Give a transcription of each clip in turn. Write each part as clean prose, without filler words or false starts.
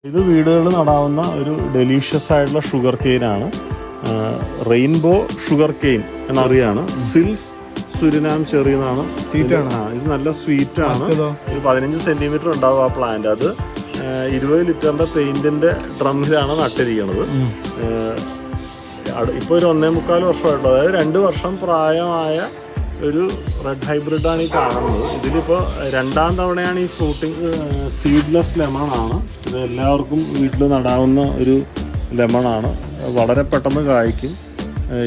ഇത് വീടുകളിൽ നടാവുന്ന ഒരു ഡെലീഷ്യസ് ആയിട്ടുള്ള ഷുഗർ കെയിൻ ആണ്. റെയിൻബോ ഷുഗർ കെയിൻ എന്നറിയാണ്. സിൽസ് സുരിനാം ചെറി എന്നാണ്. ഇത് നല്ല സ്വീറ്റ് ആണ്. ഇത് 15 സെന്റിമീറ്റർ ഉണ്ടാവും ആ പ്ലാന്റ്. അത് 20 ലിറ്ററിന്റെ പെയിന്റിന്റെ ഡ്രമ്മിലാണ് നട്ടിരിക്കുന്നത്. ഇപ്പോൾ ഒരു 1.25 വർഷമായിട്ടുള്ളത്. അതായത് 2 വർഷം പ്രായമായ ഒരു റെഡ് ഹൈബ്രിഡാണ് ഈ കാണുന്നത്. ഇതിലിപ്പോൾ 2ാം തവണയാണ് ഈ ഫ്രൂട്ടിങ്. സീഡ്ലെസ് ലെമണാണ്. ഇത് എല്ലാവർക്കും വീട്ടിൽ നടാവുന്ന ഒരു ലെമണാണ്. വളരെ പെട്ടെന്ന് കായ്ക്കും.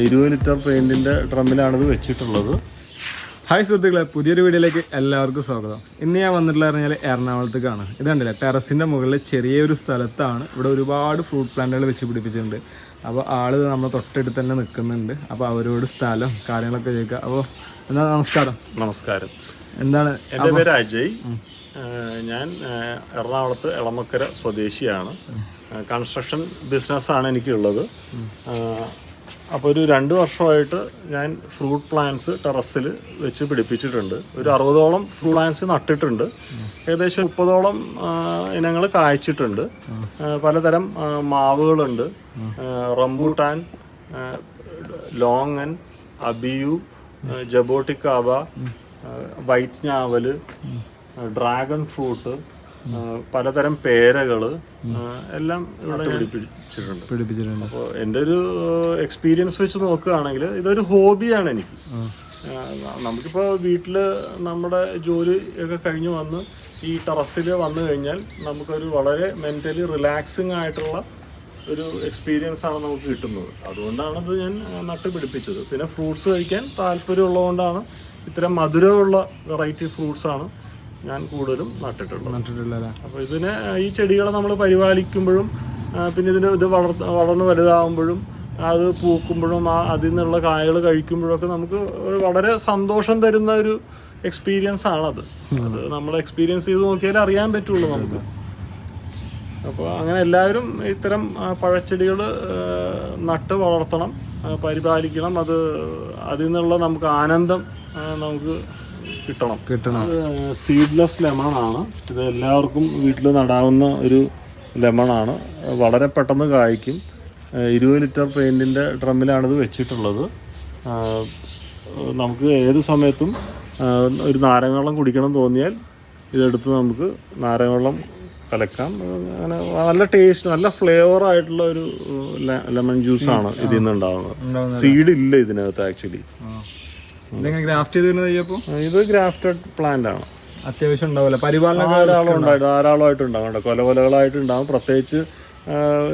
20 ലിറ്റർ പെയിൻറ്റിൻ്റെ ഡ്രമ്മിലാണിത് വെച്ചിട്ടുള്ളത്. ഹായ് സുഹൃത്തുക്കളെ, പുതിയൊരു വീഡിയോയിലേക്ക് എല്ലാവർക്കും സ്വാഗതം. ഇന്ന് ഞാൻ വന്നിട്ടുള്ള പറഞ്ഞാൽ എറണാകുളത്തേക്കാണ്. ഇത് കണ്ടില്ല, ടെറസിൻ്റെ മുകളിൽ ചെറിയൊരു സ്ഥലത്താണ്. ഇവിടെ ഒരുപാട് ഫ്രൂട്ട് പ്ലാന്റുകൾ വെച്ച് പിടിപ്പിച്ചിട്ടുണ്ട്. അപ്പോൾ ആൾ നമ്മൾ തൊട്ടടുത്ത് തന്നെ നിൽക്കുന്നുണ്ട്. അപ്പോൾ അവരോട് സ്ഥലം കാര്യങ്ങളൊക്കെ ചോദിക്കുക. അപ്പോൾ എന്താ, നമസ്കാരം. നമസ്കാരം. എന്താണ്? എൻ്റെ പേര് അജയ്. ഞാൻ എറണാകുളത്ത് എളമക്കര സ്വദേശിയാണ്. കൺസ്ട്രക്ഷൻ ബിസിനസ്സാണ് എനിക്കുള്ളത്. അപ്പോൾ ഒരു 2 വർഷമായിട്ട് ഞാൻ ഫ്രൂട്ട് പ്ലാന്റ്സ് ടെറസിൽ വെച്ച് പിടിപ്പിച്ചിട്ടുണ്ട്. ഒരു 60ഓളം ഫ്രൂട്ട് പ്ലാന്റ്സ് നട്ടിട്ടുണ്ട്. ഏകദേശം 30ഓളം ഇനങ്ങൾ കായ്ച്ചിട്ടുണ്ട്. പലതരം മാവുകളുണ്ട്. റംബൂട്ടാൻ, ലോങ്ങൻ, അബിയു, ജബോട്ടിക്കാബ, വൈറ്റ് ഞാവല്, ഡ്രാഗൺ ഫ്രൂട്ട്, പലതരം പേരകൾ എല്ലാം ഇവിടെ പിടിപ്പിച്ചിട്ടുണ്ട്. അപ്പോൾ എൻ്റെ ഒരു എക്സ്പീരിയൻസ് വെച്ച് നോക്കുകയാണെങ്കിൽ ഇതൊരു ഹോബിയാണ് എനിക്ക്. നമുക്കിപ്പോൾ വീട്ടിൽ നമ്മുടെ ജോലി ഒക്കെ കഴിഞ്ഞ് വന്ന് ഈ ടെറസിൽ വന്നു കഴിഞ്ഞാൽ നമുക്കൊരു വളരെ മെൻ്റലി റിലാക്സിങ് ആയിട്ടുള്ള ഒരു എക്സ്പീരിയൻസ് ആണ് നമുക്ക് കിട്ടുന്നത്. അതുകൊണ്ടാണ് ഇത് ഞാൻ നട്ടുപിടിപ്പിച്ചത്. പിന്നെ ഫ്രൂട്ട്സ് കഴിക്കാൻ താല്പര്യമുള്ളതുകൊണ്ടാണ് ഇത്തരം മധുരമുള്ള വെറൈറ്റി ഫ്രൂട്ട്സാണ് ഞാൻ കൂടുതലും നട്ടിട്ടുള്ളത്. അപ്പോൾ ഇതിനെ, ഈ ചെടികളെ നമ്മൾ പരിപാലിക്കുമ്പോഴും പിന്നെ ഇത് വളർന്ന് വലുതാകുമ്പോഴും അത് പൂക്കുമ്പോഴും അതിൽ നിന്നുള്ള കായകൾ കഴിക്കുമ്പോഴൊക്കെ നമുക്ക് വളരെ സന്തോഷം തരുന്ന ഒരു എക്സ്പീരിയൻസ് ആണത്. അത് നമ്മൾ എക്സ്പീരിയൻസ് ചെയ്ത് നോക്കിയാലേ അറിയാൻ പറ്റുള്ളൂ നമുക്ക്. അപ്പോൾ അങ്ങനെ എല്ലാവരും ഇത്തരം പഴച്ചെടികൾ നട്ട് വളർത്തണം, പരിപാലിക്കണം. അതിൽ നിന്നുള്ള നമുക്ക് ആനന്ദം നമുക്ക് കിട്ടണം. സീഡ്ലെസ് ലെമണാണ്. ഇത് എല്ലാവർക്കും വീട്ടിൽ നടാവുന്ന ഒരു ലെമണാണ്. വളരെ പെട്ടെന്ന് കായ്ക്കും. 20 ലിറ്റർ പെയിൻറ്റിൻ്റെ ഡ്രമ്മിലാണിത് വെച്ചിട്ടുള്ളത്. നമുക്ക് ഏത് സമയത്തും ഒരു നാരങ്ങവെള്ളം കുടിക്കണം തോന്നിയാൽ ഇതെടുത്ത് നമുക്ക് നാരങ്ങവെള്ളം കലക്കാം. അങ്ങനെ നല്ല ടേസ്റ്റ്, നല്ല ഫ്ലേവർ ആയിട്ടുള്ള ഒരു ലെമൺ ജ്യൂസാണ് ഇതിൽ നിന്ന് ഉണ്ടാകുന്നത്. സീഡ് ഇല്ല ഇതിനകത്ത് ആക്ച്വലി. ഇത് ഗ്രാഫ്റ്റഡ് പ്ലാന്റ് ആണ്. അത്യാവശ്യം ഉണ്ടാവില്ല, പരിപാലനം ധാരാളമായിട്ടുണ്ടാവും. കൊലകൊലകളായിട്ടുണ്ടാകും. പ്രത്യേകിച്ച്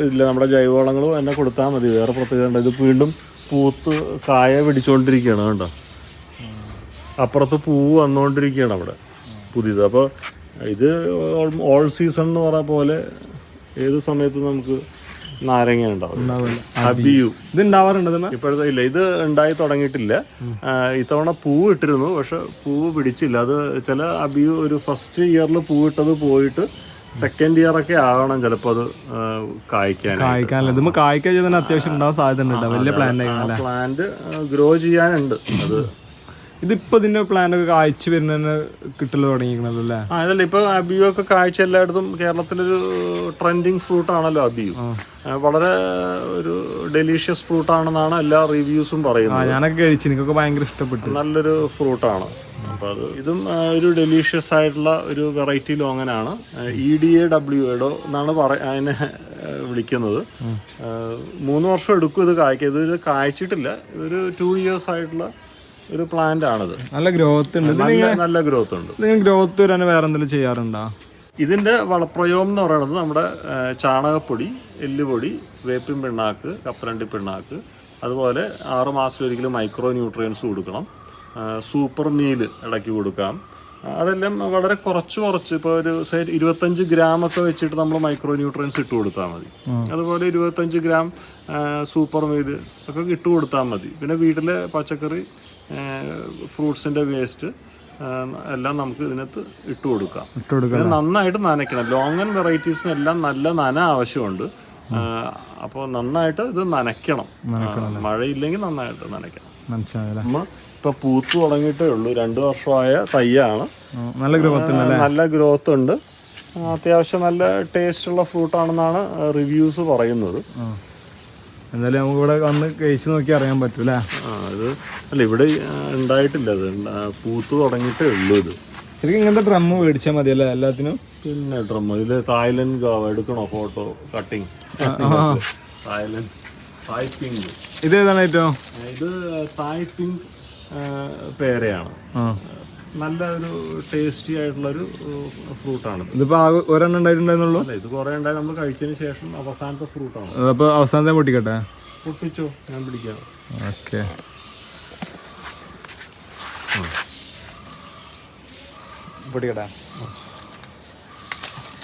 ഇല്ല, നമ്മുടെ ജൈവവളങ്ങൾ തന്നെ കൊടുത്താൽ മതി. വേറെ പ്രത്യേകത ഇത് വീണ്ടും പൂത്ത് കായ പിടിച്ചുകൊണ്ടിരിക്കുകയാണ്. കണ്ടോ, അപ്പുറത്ത് പൂവ് വന്നുകൊണ്ടിരിക്കുകയാണ് അവിടെ പുതിയത്. അപ്പോൾ ഇത് ഓൾ സീസൺ എന്ന് പറഞ്ഞ പോലെ ഏത് സമയത്തും നമുക്ക് നാരങ്ങ ഉണ്ടാവും. അബിയു ഇത് ഉണ്ടാവാറുണ്ട്. ഇപ്പോഴത്തെ ഇല്ല, ഇത് ഉണ്ടായി തുടങ്ങിയിട്ടില്ല. ഇത്തവണ പൂവ് ഇട്ടിരുന്നു, പക്ഷെ പൂവ് പിടിച്ചില്ല. അത് ചില അബിയു ഒരു ഫസ്റ്റ് ഇയറിൽ പൂവിട്ടത് പോയിട്ട് സെക്കൻഡ് ഇയർ ഒക്കെ ആകണം ചിലപ്പോൾ അത് കായ്ക്കാൻ അത്യാവശ്യം ഉണ്ടാവാൻ സാധ്യത. വലിയ പ്ലാന്റ് ഗ്രോ ചെയ്യാനുണ്ട്. അത് ഇതിപ്പോ ഇതിന്റെ പ്ലാന്റൊക്കെ കായ്ച്ചു വരുന്ന കിട്ടല് തുടങ്ങിയിരിക്കണല്ലോ. അതല്ല, ഇപ്പൊ അബിയു ഒക്കെ കായ്ച്ച എല്ലായിടത്തും കേരളത്തിലൊരു ട്രെൻഡിങ് ഫ്രൂട്ട് ആണല്ലോ അബിയു. വളരെ ഒരു ഡെലീഷ്യസ് ഫ്രൂട്ട് ആണെന്നാണ് എല്ലാ റിവ്യൂസും പറയുന്നത്. ഞാനൊക്കെ കഴിച്ചു, എനിക്കൊക്കെ ഭയങ്കര ഇഷ്ടപ്പെട്ടു. നല്ലൊരു ഫ്രൂട്ടാണ്. അപ്പോൾ ഇത് ഒരു ഡെലീഷ്യസ് ആയിട്ടുള്ള ഒരു വെറൈറ്റി ലോങ്ങനാണ്. EDAW എന്നാണ് അതിനെ വിളിക്കുന്നത്. 3 വർഷം എടുക്കും ഇത് കായ്ക്കുക. ഇത് കായ്ച്ചിട്ടില്ല. ഇതൊരു 2 years ആയിട്ടുള്ള ഒരു പ്ലാന്റ് ആണിത്. നല്ല ഗ്രോത്ത് ഉണ്ട്. നല്ല ഗ്രോത്ത് ഉണ്ട്. ഗ്രോത്ത് വരാൻ വേറെ എന്തെങ്കിലും ചെയ്യാറുണ്ടോ? ഇതിന്റെ വളപ്രയോഗം എന്ന് പറയുന്നത് നമ്മുടെ ചാണകപ്പൊടി, എല്ലുപൊടി, വേപ്പിൻ പിണ്ണാക്ക്, കപ്പലണ്ടി പിണ്ണാക്ക്, അതുപോലെ 6 മാസത്തിലൊരിക്കലും മൈക്രോ ന്യൂട്രിയൻസ് കൊടുക്കണം. സൂപ്പർ മീല് ഇടയ്ക്ക് കൊടുക്കാം. അതെല്ലാം വളരെ കുറച്ച് ഇപ്പോൾ ഒരു 25 ഗ്രാമൊക്കെ വെച്ചിട്ട് നമ്മൾ മൈക്രോ ന്യൂട്രിയൻസ് ഇട്ട് കൊടുത്താൽ മതി. അതുപോലെ 25 ഗ്രാം സൂപ്പർ മീല് ഒക്കെ ഇട്ട് കൊടുത്താൽ മതി. പിന്നെ വീട്ടിലെ പച്ചക്കറി, ഫ്രൂട്ട്സിൻ്റെ വേസ്റ്റ് എല്ലാം നമുക്ക് ഇതിനകത്ത് ഇട്ട് കൊടുക്കാം. പിന്നെ നന്നായിട്ട് നനയ്ക്കണം. ലോങ്ങൻ വെറൈറ്റീസിനെല്ലാം നല്ല നന ആവശ്യമുണ്ട്. അപ്പോൾ നന്നായിട്ട് ഇത് നനയ്ക്കണം. മഴയില്ലെങ്കിൽ നന്നായിട്ട് നനയ്ക്കണം. നമ്മൾ ഇപ്പോൾ പൂത്ത് തുടങ്ങിയിട്ടേ ഉള്ളൂ. 2 വർഷമായ തയ്യാണ്. നല്ല ഗ്രോത്ത് ഉണ്ട്. അത്യാവശ്യം നല്ല ടേസ്റ്റുള്ള ഫ്രൂട്ടാണെന്നാണ് റിവ്യൂസ് പറയുന്നത്. എന്തായാലും നമുക്ക് ഇവിടെ വന്ന് കഴിച്ച് നോക്കി അറിയാൻ പറ്റൂല. ഇത് അല്ല, ഇവിടെ ഉണ്ടായിട്ടില്ല, അത് പൂത്ത് തുടങ്ങിയിട്ടേ ഉള്ളൂ. ഇത് ശരിക്കും ഇങ്ങനത്തെ ഡ്രം മേടിച്ചാൽ മതിയല്ലേ എല്ലാത്തിനും? പിന്നെ ഡ്രം ഇതിൽ തായ്ലൻഡ് ഗാവ എടുക്കണോ ഫോട്ടോ കട്ടിങ്? തായ് പിങ്ക്. ഇത് ഏതാണ് ഏറ്റവും? ഇത് തായ് പിങ്ക് പേരയാണ്. നല്ല ഒരു ടേസ്റ്റി ആയിട്ടുള്ളൊരു ഫ്രൂട്ടാണ്. ഇതിപ്പോ ഒരെണ്ണം ഉണ്ടായിട്ടുണ്ടായിരുന്നുള്ളൂ? അല്ല, ഇത് കുറെ ഉണ്ടായി. നമ്മൾ കഴിച്ചതിന് ശേഷം അവസാനത്തെ ഫ്രൂട്ടാണ്. അപ്പൊ അവസാനത്തെ പൊട്ടിക്കട്ടെ? പൊട്ടിച്ചോ, ഞാൻ പിടിക്കാം. ഓക്കെ. പൊട്ടിക്കട്ടെ.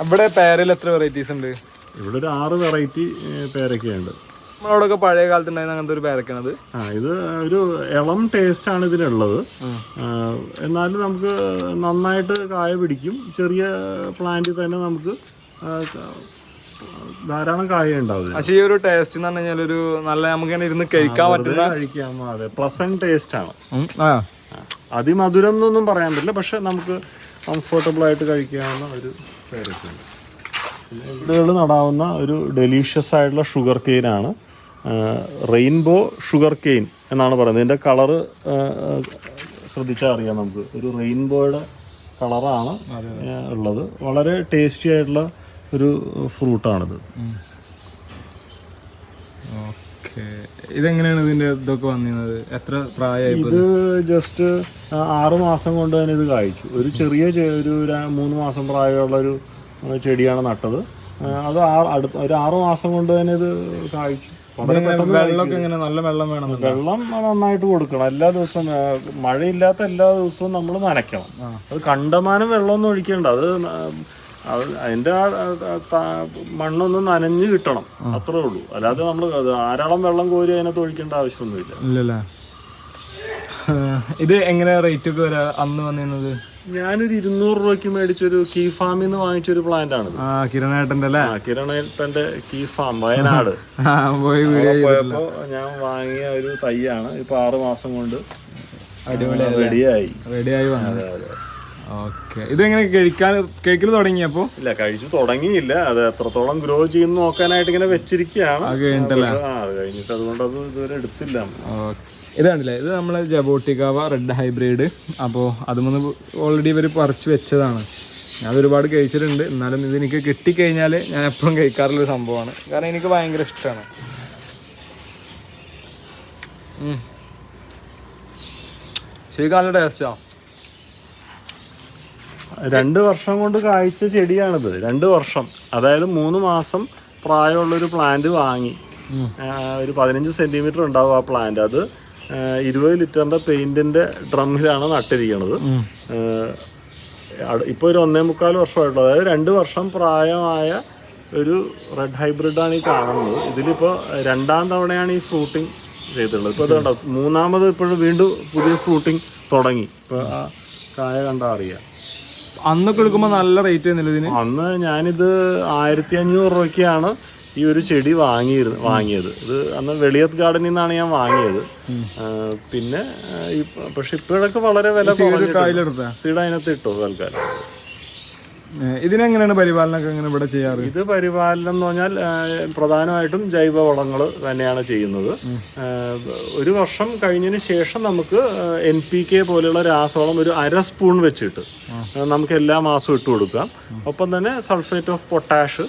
ഇവിടെ പേരയിൽ എത്ര വെറൈറ്റീസ് ഉണ്ട്? ഇവിടെ ഒരു 6 വെറൈറ്റി പേരൊക്കെയുണ്ട്. നമ്മളവിടെയൊക്കെ പഴയ കാലത്ത് ഉണ്ടായിരുന്ന അങ്ങനത്തെ ഒരു പേരക്കാണത്. ഇത് ഒരു ഇളം ടേസ്റ്റ് ആണ് ഇതിനുള്ളത്. എന്നാലും നമുക്ക് നന്നായിട്ട് കായ പിടിക്കും. ചെറിയ പ്ലാന്റിൽ തന്നെ നമുക്ക് ധാരാളം കായ ഉണ്ടാവും. പക്ഷേ ഈ ഒരു ടേസ്റ്റ് എന്ന് പറഞ്ഞു കഴിഞ്ഞാൽ ഒരു നല്ല നമുക്ക് ഇരുന്ന് കഴിക്കാൻ പറ്റുന്ന, കഴിക്കാം. അതെ, പ്ലസന്റ് ടേസ്റ്റ് ആണ്. അതിമധുരം എന്നൊന്നും പറയാൻ പറ്റില്ല, പക്ഷെ നമുക്ക് കംഫർട്ടബിൾ ആയിട്ട് കഴിക്കാവുന്ന ഒരു പേരൊക്കെയുണ്ട്. വീടുകൾ നടാവുന്ന ഒരു ഡെലീഷ്യസ് ആയിട്ടുള്ള ഷുഗർ കെയിനാണ്. റെയിൻബോ ഷുഗർ കെയിൻ എന്നാണ് പറയുന്നത്. ഇതിൻ്റെ കളറ് ശ്രദ്ധിച്ചാൽ അറിയാം നമുക്ക്. ഒരു റെയിൻബോയുടെ കളറാണ് ഉള്ളത്. വളരെ ടേസ്റ്റി ആയിട്ടുള്ള ഒരു ഫ്രൂട്ടാണിത്. ഇതെങ്ങനെയാണ് ഇതിൻ്റെ ഇതൊക്കെ വന്നിരുന്നത്? എത്ര പ്രായമായി? ഇത് ജസ്റ്റ് 6 മാസം കൊണ്ട് തന്നെ ഇത് കായ്ച്ചു. ഒരു ചെറിയ ഒരു 3 മാസം പ്രായമുള്ളൊരു ചെടിയാണ് നട്ടത്. അത് ഒരു 6 മാസം കൊണ്ട് തന്നെ ഇത് കായ്ച്ചു. വെള്ളമൊക്കെ എങ്ങനെ? നല്ല വെള്ളം വേണം. വെള്ളം നന്നായിട്ട് കൊടുക്കണം. എല്ലാ ദിവസവും, മഴയില്ലാത്ത എല്ലാ ദിവസവും നമ്മൾ നനയ്ക്കണം. അത് കണ്ടമാനം വെള്ളമൊന്നും ഒഴിക്കേണ്ട. അത് അതിൻ്റെ മണ്ണൊന്നും നനഞ്ഞ് കിട്ടണം, അത്രേ ഉള്ളൂ. അല്ലാതെ നമ്മൾ ധാരാളം വെള്ളം കോരി അതിനകത്ത് ഒഴിക്കേണ്ട ആവശ്യമൊന്നുമില്ല. ഇല്ലല്ലേ. ഇത് എങ്ങനെ റേറ്റ് ഒക്കെ വരാ അന്ന് വന്നിരുന്നത്? ഞാനൊരു 200 രൂപയ്ക്ക് മേടിച്ചൊരു കീ ഫാമിൽ നിന്ന് വാങ്ങിച്ചൊരു പ്ലാന്റ് ആണ്. കിരണേട്ടൻ്റെ അല്ലേ? കിരണേട്ടൻ്റെ കീ ഫാം, വയനാട് പോയപ്പോ ഞാൻ വാങ്ങിയ ഒരു തൈയാണ്. ഇപ്പൊ 6 മാസം കൊണ്ട് റെഡിയായി വന്നത്. ഓക്കെ. ഇതെങ്ങനെ കേക്കിൽ തുടങ്ങിയപ്പോ? ഇല്ല, കഴിച്ചു തുടങ്ങിയില്ല. അത് എത്രത്തോളം ഗ്രോ ചെയ്യുന്ന നോക്കാനായിട്ട് ഇങ്ങനെ വെച്ചിരിക്കുകയാണ്. അത് കഴിഞ്ഞിട്ട് അതുകൊണ്ട് അത് ഇതുവരെ എടുത്തില്ല. ഇതാണല്ലേ, ഇത് നമ്മളെ ജബോട്ടിക്കാവ റെഡ് ഹൈബ്രിഡ്. അപ്പോൾ അതുമൊന്ന് ഓൾറെഡി ഇവർ പറിച്ച് വെച്ചതാണ്. ഞാൻ ഒരുപാട് കഴിച്ചിട്ടുണ്ട്. എന്നാലും ഇതെനിക്ക് കിട്ടിക്കഴിഞ്ഞാൽ ഞാൻ എപ്പോഴും കഴിക്കാറുള്ളൊരു സംഭവമാണ്. കാരണം എനിക്ക് ഭയങ്കര ഇഷ്ടമാണ്. ശരിക്കും നല്ല ടേസ്റ്റാണ്. 2 വർഷം കൊണ്ട് കായ്ച്ച ചെടിയാണിത്. 2 വർഷം, അതായത് 3 മാസം പ്രായമുള്ളൊരു പ്ലാന്റ് വാങ്ങി. ഒരു 15 സെന്റിമീറ്റർ ഉണ്ടാവും ആ പ്ലാന്റ്. അത് 20 ലിറ്ററിന്റെ പെയിന്റിന്റെ ഡ്രമ്മിലാണ് നട്ടിരിക്കുന്നത്. ഇപ്പോൾ ഒരു 1.25 വർഷമായിട്ടുള്ളത്. അതായത് 2 വർഷം പ്രായമായ ഒരു റെഡ് ഹൈബ്രിഡാണ് ഈ കാണുന്നത്. ഇതിലിപ്പോൾ 2ാം തവണയാണ് ഈ ഫ്രൂട്ടിങ് ചെയ്തിട്ടുള്ളത്. ഇപ്പോൾ അതുകൊണ്ടോ 3ാമത് ഇപ്പോഴും വീണ്ടും പുതിയ ഫ്രൂട്ടിങ് തുടങ്ങി. ഇപ്പോൾ ആ കായ കണ്ടാൽ അറിയാം. അന്നൊക്കെ എടുക്കുമ്പോൾ നല്ല റേറ്റ് ആയിരുന്നില്ല ഇതിന്? അന്ന് ഞാനിത് 1500 രൂപയ്ക്കാണ് ഈ ഒരു ചെടി വാങ്ങിയത്. ഇത് അന്ന് വെളിയത്ത് ഗാർഡനിൽ നിന്നാണ് ഞാൻ വാങ്ങിയത്. പിന്നെ പക്ഷെ ഇപ്പോഴൊക്കെ വളരെ വില കുറഞ്ഞിട്ടുണ്ട്. സീഡ് അതിനകത്ത് ഇട്ടോ തൽക്കാലം. ഇതിനെങ്ങനെയാണ് പരിപാലനമൊക്കെ എങ്ങനെ ഇവിടെ ചെയ്യാറ്? ഇത് പരിപാലനം എന്ന് പറഞ്ഞാൽ പ്രധാനമായിട്ടും ജൈവവളങ്ങൾ തന്നെയാണ് ചെയ്യുന്നത്. 1 വർഷം കഴിഞ്ഞതിന് ശേഷം നമുക്ക് NPK പോലെയുള്ള രാസവളം ഒരു 1/2 സ്പൂൺ വെച്ചിട്ട് നമുക്ക് എല്ലാ മാസവും ഇട്ട് കൊടുക്കാം. ഒപ്പം തന്നെ സൾഫേറ്റ് ഓഫ് പൊട്ടാഷ്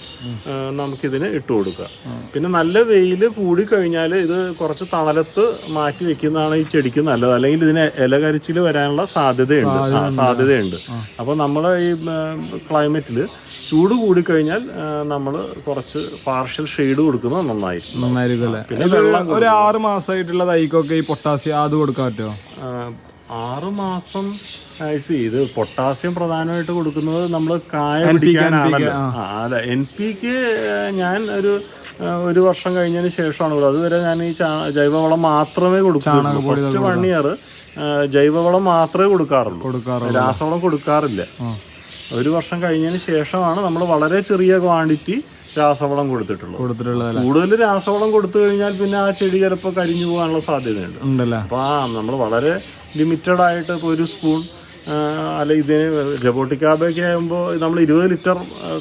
നമുക്കിതിന് ഇട്ട് കൊടുക്കാം. പിന്നെ നല്ല വെയിൽ കൂടിക്കഴിഞ്ഞാൽ ഇത് കുറച്ച് തണലത്ത് മാറ്റി വെക്കുന്നതാണ് ഈ ചെടിക്ക് നല്ലത്. അല്ലെങ്കിൽ ഇതിന് ഇലകരിച്ചിൽ വരാനുള്ള സാധ്യതയുണ്ട്. അപ്പോൾ നമ്മൾ ഈ ക്ലൈമറ്റിൽ ചൂട് കൂടിക്കഴിഞ്ഞാൽ നമ്മൾ കുറച്ച് പാർഷ്യൽ ഷെയ്ഡ് കൊടുക്കുന്നത് നന്നായിരിക്കും. പിന്നെ വെള്ളം ഒരു 6 മാസമായിട്ടുള്ള തൈക്കൊക്കെ ഈ പൊട്ടാസ്യം അത് കൊടുക്കാൻ പറ്റുമോ? 6 മാസം ഇത് പൊട്ടാസ്യം പ്രധാനമായിട്ട് കൊടുക്കുന്നത് നമ്മൾ കായ പിടിക്കാനാണല്ലോ. അതെ, NPK ഞാൻ ഒരു വർഷം കഴിഞ്ഞതിന് ശേഷമാണ്. അതുവരെ ഞാൻ ഈ ജൈവവളം മാത്രമേ കൊടുക്കുള്ളൂ. ഫസ്റ്റ് 1 ഇയർ ജൈവവളം മാത്രമേ കൊടുക്കാറുള്ളൂ, രാസവളം കൊടുക്കാറില്ല. 1 വർഷം കഴിഞ്ഞതിന് ശേഷമാണ് നമ്മൾ വളരെ ചെറിയ ക്വാണ്ടിറ്റി രാസവളം കൊടുത്തിട്ടുള്ളത്. കൂടുതൽ രാസവളം കൊടുത്തു കഴിഞ്ഞാൽ പിന്നെ ആ ചെടി ചിലപ്പോൾ കരിഞ്ഞു പോകാനുള്ള സാധ്യതയുണ്ട്. അപ്പോൾ നമ്മൾ വളരെ ലിമിറ്റഡ് ആയിട്ട് ഇപ്പോൾ 1 സ്പൂൺ അല്ല ഇതിന് ജബോട്ടിക്കാബയൊക്കെ ആകുമ്പോൾ നമ്മൾ 20 ലിറ്റർ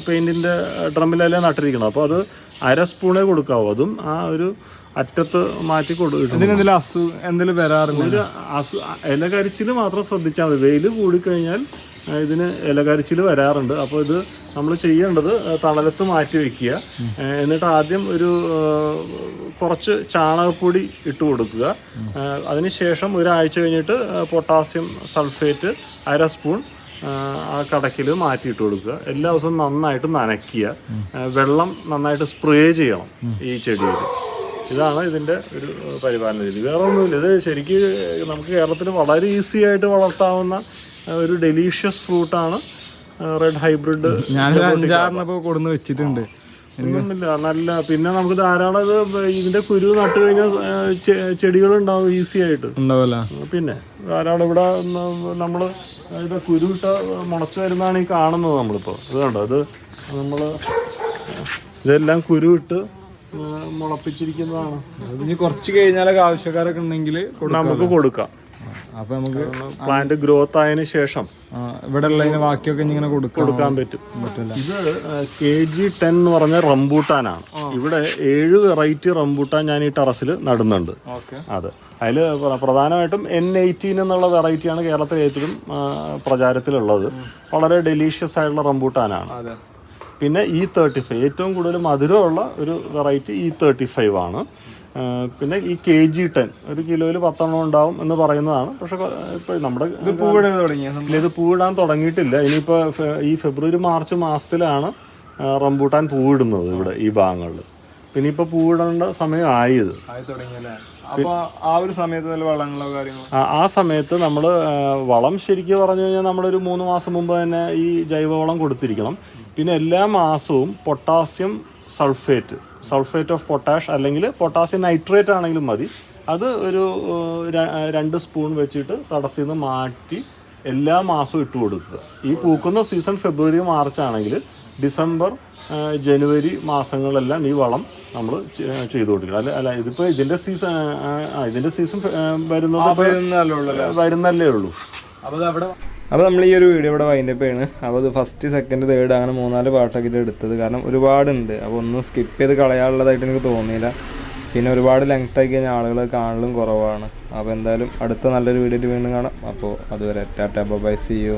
പെയിൻറ്റിൻ്റെ ഡ്രമ്മിലല്ലേ നട്ടിരിക്കണം. അപ്പോൾ അത് 1/2 സ്പൂണേ കൊടുക്കാവൂ. അതും ആ ഒരു അറ്റത്ത് മാറ്റി കൊടുക്കും. എന്തെങ്കിലും വരാറുണ്ട്? ഒരു ഇലകരിച്ചിൽ മാത്രം ശ്രദ്ധിച്ചാൽ മതി. വെയിൽ കൂടിക്കഴിഞ്ഞാൽ ഇതിന് ഇലകരിച്ചിൽ വരാറുണ്ട്. അപ്പോൾ ഇത് നമ്മൾ ചെയ്യേണ്ടത് തണലത്ത് മാറ്റി വയ്ക്കുക. എന്നിട്ട് ആദ്യം കുറച്ച് ചാണകപ്പൊടി ഇട്ട് കൊടുക്കുക. അതിനുശേഷം ഒരാഴ്ച കഴിഞ്ഞിട്ട് പൊട്ടാസ്യം സൾഫേറ്റ് 1/2 സ്പൂൺ ആ കടക്കിൽ മാറ്റിയിട്ട് കൊടുക്കുക. എല്ലാ ദിവസവും നന്നായിട്ട് നനയ്ക്കുക. വെള്ളം നന്നായിട്ട് സ്പ്രേ ചെയ്യണം ഈ ചെടിയിൽ. ഇതാണ് ഇതിൻ്റെ ഒരു പരിപാലന രീതി. വേറെ ഒന്നുമില്ല. ഇത് ശരിക്കും നമുക്ക് കേരളത്തിൽ വളരെ ഈസി ആയിട്ട് വളർത്താവുന്ന ഒരു ഡെലീഷ്യസ് ഫ്രൂട്ടാണ് റെഡ് ഹൈബ്രിഡ്. ഞാൻ 5-6 കൊടുന്ന് വെച്ചിട്ടുണ്ട്. ഒന്നുമില്ല, നല്ല. പിന്നെ നമുക്ക് ധാരാളം ഇതിന്റെ കുരു നട്ടു കഴിഞ്ഞാൽ ചെടികളുണ്ടാവും ഈസി ആയിട്ട് ഉണ്ടാവല്ല. പിന്നെ ധാരാളം ഇവിടെ നമ്മൾ ഇത് കുരുവിട്ട മുളച്ചു വരുന്നതാണ് ഈ കാണുന്നത്. നമ്മളിപ്പോൾ ഇത് കണ്ടോ, ഇത് നമ്മൾ ഇതെല്ലാം കുരുവിട്ട് മുളപ്പിച്ചിരിക്കുന്നതാണ്. ഇനി കുറച്ച് കഴിഞ്ഞാലൊക്കെ ആവശ്യക്കാരൊക്കെ ഉണ്ടെങ്കിൽ നമുക്ക് കൊടുക്കാം. അപ്പൊ നമുക്ക് പ്ലാന്റ് ഗ്രോത്ത് ആയതിനു ശേഷം ഇവിടെ ഉള്ളതിന് ബാക്കിയൊക്കെ ഇങ്ങനെ കൊടുക്കാൻ പറ്റും. ഇത് KG10 എന്ന് പറഞ്ഞ റംബൂട്ടാനാണ്. ഇവിടെ 7 വെറൈറ്റി റംബൂട്ടാൻ ഞാൻ ഈ ടെറസിൽ നടുന്നുണ്ട്. അതെ, അതിൽ പ്രധാനമായിട്ടും N18 എന്നുള്ള വെറൈറ്റിയാണ് കേരളത്തിൽ ഏറ്റവും പ്രചാരത്തിലുള്ളത്. വളരെ ഡെലീഷ്യസ് ആയിട്ടുള്ള റംബൂട്ടാനാണ്. പിന്നെ E35 ഏറ്റവും കൂടുതൽ മധുരമുള്ള ഒരു വെറൈറ്റി E35 ആണ്. പിന്നെ ഈ KG10 1 കിലോയിൽ 10 ഉണ്ടാവും എന്ന് പറയുന്നതാണ്. പക്ഷെ ഇപ്പോൾ നമ്മുടെ ഇത് പൂവിടാൻ തുടങ്ങിയിട്ടില്ല. ഇനിയിപ്പോൾ ഈ ഫെബ്രുവരി മാർച്ച് മാസത്തിലാണ് റംബൂട്ടാൻ പൂവിടുന്നത് ഇവിടെ ഈ ഭാഗങ്ങളിൽ. പിന്നെ ഇപ്പോൾ പൂവിടേണ്ട സമയമായത്. ആ ഒരു സമയത്ത് വളങ്ങളോ കാര്യങ്ങളോ ആ സമയത്ത് നമ്മൾ വളം ശരിക്കും പറഞ്ഞു കഴിഞ്ഞാൽ നമ്മളൊരു 3 മാസം മുമ്പ് തന്നെ ഈ ജൈവവളം കൊടുത്തിരിക്കണം. പിന്നെ എല്ലാ മാസവും പൊട്ടാസ്യം സൾഫേറ്റ് ഓഫ് പൊട്ടാഷ് അല്ലെങ്കിൽ പൊട്ടാസ്യം നൈട്രേറ്റ് ആണെങ്കിലും മതി. അത് ഒരു 2 സ്പൂൺ വെച്ചിട്ട് തടത്തിൽ നിന്ന് മാറ്റി എല്ലാ മാസവും ഇട്ട് കൊടുക്കുക. ഈ പൂക്കുന്ന സീസൺ ഫെബ്രുവരി മാർച്ച് ആണെങ്കിൽ ഡിസംബർ ജനുവരി മാസങ്ങളെല്ലാം ഈ വളം നമ്മൾ ചെയ്തു കൊടുക്കണം. അല്ല ഇതിപ്പോൾ ഇതിൻ്റെ സീസൺ വരുന്നല്ലേ ഉള്ളൂ. അപ്പോൾ നമ്മൾ ഈ ഒരു വീഡിയോ ഇവിടെ വൈൻഡപ്പ് ചെയ്യണം. അപ്പോൾ അത് 1st, 2nd, 3rd അങ്ങനെ 3-4 പാർട്ടാക്കിയിട്ട് എടുത്തത്. കാരണം ഒരുപാടുണ്ട്. അപ്പോൾ ഒന്നും സ്കിപ്പ് ചെയ്ത് കളയാനുള്ളതായിട്ട് എനിക്ക് തോന്നിയില്ല. പിന്നെ ഒരുപാട് ലെങ്ത് ആക്കി കഴിഞ്ഞാൽ ആളുകൾ കാണലും കുറവാണ്. അപ്പോൾ എന്തായാലും അടുത്ത നല്ലൊരു വീഡിയോ വീണ്ടും കാണാം. അപ്പോൾ അതുവരെ ടാറ്റാ ബൈ, സീ യു.